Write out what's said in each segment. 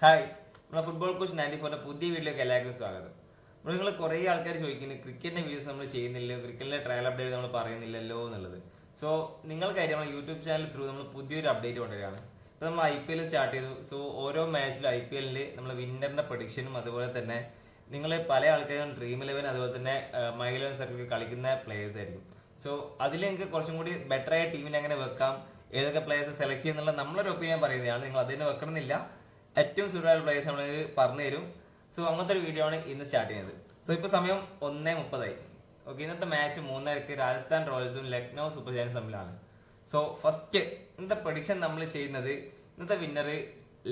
Hi, നമ്മുടെ football coach 94ന്റെ പുതിയ വീഡിയോയിലേക്ക് എല്ലാവർക്കും സ്വാഗതം. നിങ്ങൾ കുറേ ആൾക്കാർ ചോദിക്കുന്നത് ക്രിക്കറ്റിന്റെ വീഡിയോസ് നമ്മൾ ചെയ്യുന്നില്ല, ക്രിക്കറ്റിന്റെ ട്രയൽ അപ്ഡേറ്റ് നമ്മൾ പറയുന്നില്ലല്ലോ എന്നുള്ളത്. സോ നിങ്ങൾക്കറിയാം നമ്മുടെ യൂട്യൂബ് ചാനൽ ത്രൂ നമ്മൾ പുതിയൊരു അപ്ഡേറ്റ് കൊണ്ടുവരികയാണ്. ഇപ്പോൾ നമ്മൾ IPL സ്റ്റാർട്ട് ചെയ്തു. സോ ഓരോ മാച്ചിലും IPL നമ്മൾ വിന്നറിന്റെ പ്രൊഡിക്ഷനും അതുപോലെ തന്നെ നിങ്ങൾ പല ആൾക്കാരും Dream11 അതുപോലെ തന്നെ My 11 സർക്കിൾ കളിക്കുന്ന പ്ലേയേഴ്സ് ആയിരിക്കും. സോ അതിൽ നിങ്ങൾക്ക് കുറച്ചും കൂടി ബെറ്റർ ആയ ടീമിനെ എങ്ങനെ വെക്കാം, ഏതൊക്കെ പ്ലേയേഴ്സ് സെലക്ട് ചെയ്യുന്നുള്ള നമ്മളൊരു ഒപ്പീനിയൻ പറയുന്നതാണ്. നിങ്ങൾ അതിനെ വെക്കണമെന്നില്ല, ഏറ്റവും സൂട്ടായ പ്ലേയേഴ്സ് നമ്മൾ പറഞ്ഞു തരും. സോ അങ്ങനത്തെ ഒരു വീഡിയോ ആണ് ഇന്ന് സ്റ്റാർട്ട് ചെയ്യുന്നത്. സോ ഇപ്പോൾ സമയം 1:30. ഓക്കെ, ഇന്നത്തെ മാച്ച് 3:30 രാജസ്ഥാൻ റോയൽസും ലക്നൗ സൂപ്പർ ജയൻസ് തമ്മിലാണ്. സോ ഫസ്റ്റ് ഇന്നത്തെ പ്രൊഡിക്ഷൻ നമ്മൾ ചെയ്യുന്നത് ഇന്നത്തെ വിന്നർ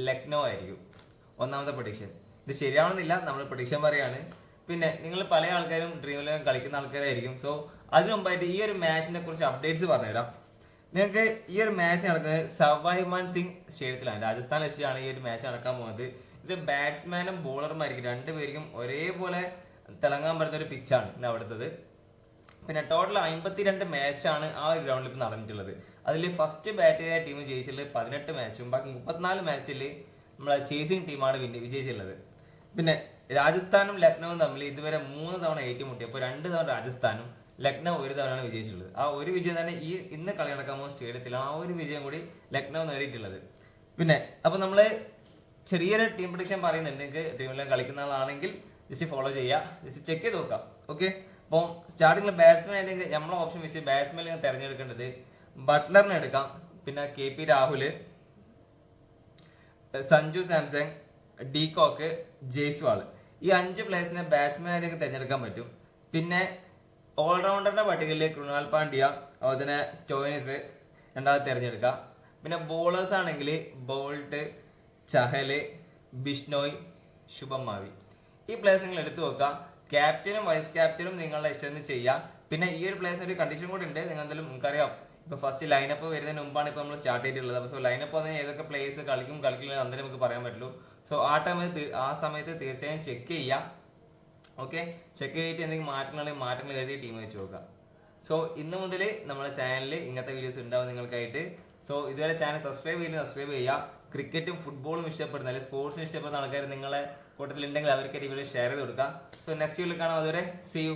ലക്നൗ ആയിരിക്കും. ഒന്നാമത്തെ പ്രൊഡിക്ഷൻ. ഇത് ശരിയാവണമെന്നില്ല, നമ്മൾ പ്രൊഡിക്ഷൻ പറയാണ്. പിന്നെ നിങ്ങൾ പല ആൾക്കാരും Dream11 കളിക്കുന്ന ആൾക്കാരായിരിക്കും. സോ അതിനു മുമ്പായിട്ട് ഈ ഒരു മാച്ചിനെ കുറിച്ച് അപ്ഡേറ്റ്സ് പറഞ്ഞുതരാം. നിങ്ങൾക്ക് ഈ ഒരു മാച്ച് നടക്കുന്നത് സവായ് സിംഗ് സ്റ്റേഡിയത്തിലാണ്, രാജസ്ഥാൻ വെച്ചിട്ടാണ് ഈ ഒരു മാച്ച് നടക്കാൻ പോകുന്നത്. ഇത് ബാറ്റ്സ്മാനും ബോളർമായിരിക്കും രണ്ടുപേർക്കും ഒരേപോലെ തിളങ്ങാൻ പറ്റുന്ന ഒരു പിച്ചാണ് ഇന്ന് അവിടുത്തത്. പിന്നെ ടോട്ടൽ 52 മാച്ചാണ് ആ ഒരു ഗ്രൗണ്ടിൽ ഇപ്പോൾ നടന്നിട്ടുള്ളത്. അതിൽ ഫസ്റ്റ് ബാറ്റ് ചെയ്ത ടീം ജയിച്ചിട്ടുള്ളത് 18 മാച്ചും ബാക്കി 34 മാച്ചിൽ നമ്മളെ ചേസിങ് ടീമാണ് വിജയിച്ചിട്ടുള്ളത്. പിന്നെ രാജസ്ഥാനും ലക്നൌവും തമ്മിൽ ഇതുവരെ 3 തവണ ഏറ്റുമുട്ടി. അപ്പോൾ 2 തവണ രാജസ്ഥാനും ലക്നൗ ഒരു തവണയാണ് വിജയിച്ചിട്ടുള്ളത്. ആ ഒരു വിജയം തന്നെ ഇന്ന് കളി നടക്കാൻ പോകുന്ന സ്റ്റേഡിയത്തിലാണ് ആ ഒരു വിജയം കൂടി ലക്നൗ നേടിയിട്ടുള്ളത്. പിന്നെ അപ്പോൾ നമ്മൾ ചെറിയൊരു ടീം പ്രൊഡിക്ഷൻ പറയുന്നുണ്ട്. നിങ്ങൾക്ക് Dream11 കളിക്കുന്ന ആളാണെങ്കിൽ ജസ്റ്റ് ഫോളോ ചെയ്യുക, ജസ്റ്റ് ചെക്ക് ചെയ്ത് നോക്കാം. ഓക്കെ, അപ്പോൾ സ്റ്റാർട്ടിങ്ങിൽ ബാറ്റ്സ്മാൻ ആയിട്ട് നമ്മളെ ഓപ്ഷൻ വെച്ച് ബാറ്റ്സ്മാൻ തിരഞ്ഞെടുക്കേണ്ടത് ബട്ട്ലറിനെ എടുക്കാം. പിന്നെ KP Rahul, Sanju Samsung, de Kock, Jaiswal, ഈ 5 പ്ലേയേഴ്സിനെ ബാറ്റ്സ്മാൻ ആയിട്ട് തിരഞ്ഞെടുക്കാൻ പറ്റും. പിന്നെ ഓൾറൗണ്ടറിന്റെ പട്ടികയിൽ കൃണാൽ പാണ്ഡ്യ അതുപോലെ തന്നെ സ്റ്റോയിനിസ് രണ്ടാമത് തിരഞ്ഞെടുക്കുക. പിന്നെ ബോളേഴ്സ് ആണെങ്കിൽ ബോൾട്ട്, ചഹല്, ബിഷ്ണോയ്, ശുഭം മാവി, ഈ പ്ലേയേഴ്സ് നിങ്ങൾ എടുത്തു വെക്കുക. ക്യാപ്റ്റനും വൈസ് ക്യാപ്റ്റനും നിങ്ങളുടെ ഇഷ്ടത്തിന് ചെയ്യാം. പിന്നെ ഈ ഒരു പ്ലേയേഴ്സ് ഒരു കണ്ടീഷൻ കൂടി ഉണ്ട്. നിങ്ങൾ എന്തായാലും നമുക്കറിയാം, ഇപ്പൊ ഫസ്റ്റ് ലൈനപ്പ് വരുന്നതിന് മുമ്പാണ് ഇപ്പൊ നമ്മൾ സ്റ്റാർട്ട് ചെയ്തിട്ടുള്ളത്. അപ്പോൾ ലൈനപ്പ് വന്നാൽ ഏതൊക്കെ പ്ലേയേഴ്സ് കളിക്കില്ല അന്നേരം നമുക്ക് പറയാൻ പറ്റുള്ളൂ. സോ ആ സമയത്ത് തീർച്ചയായും ചെക്ക് ചെയ്യാം. ഓക്കെ, ചെക്ക് ചെയ്തിട്ട് എന്തെങ്കിലും മാറ്റങ്ങൾ കരുതി ടീം വെച്ച് നോക്കുക. സോ ഇന്ന് മുതൽ നമ്മുടെ ചാനലിൽ ഇങ്ങനത്തെ വീഡിയോസ് ഉണ്ടാവും നിങ്ങൾക്കായിട്ട്. സോ ഇതുവരെ ചാനൽ സബ്സ്ക്രൈബ് ചെയ്യുക. ക്രിക്കറ്റും ഫുട്ബോളും ഇഷ്ടപ്പെടുന്ന അല്ലെങ്കിൽ സ്പോർട്സിന് ഇഷ്ടപ്പെടുന്ന ആൾക്കാർ നിങ്ങളെ കൂട്ടത്തിലുണ്ടെങ്കിൽ അവർക്കായിട്ട് ഈ വീഡിയോ ഷെയർ ചെയ്ത് കൊടുക്കുക. സോ നെക്സ്റ്റ് വീഡിയോയിൽ കാണാം. അതുവരെ സീ യു.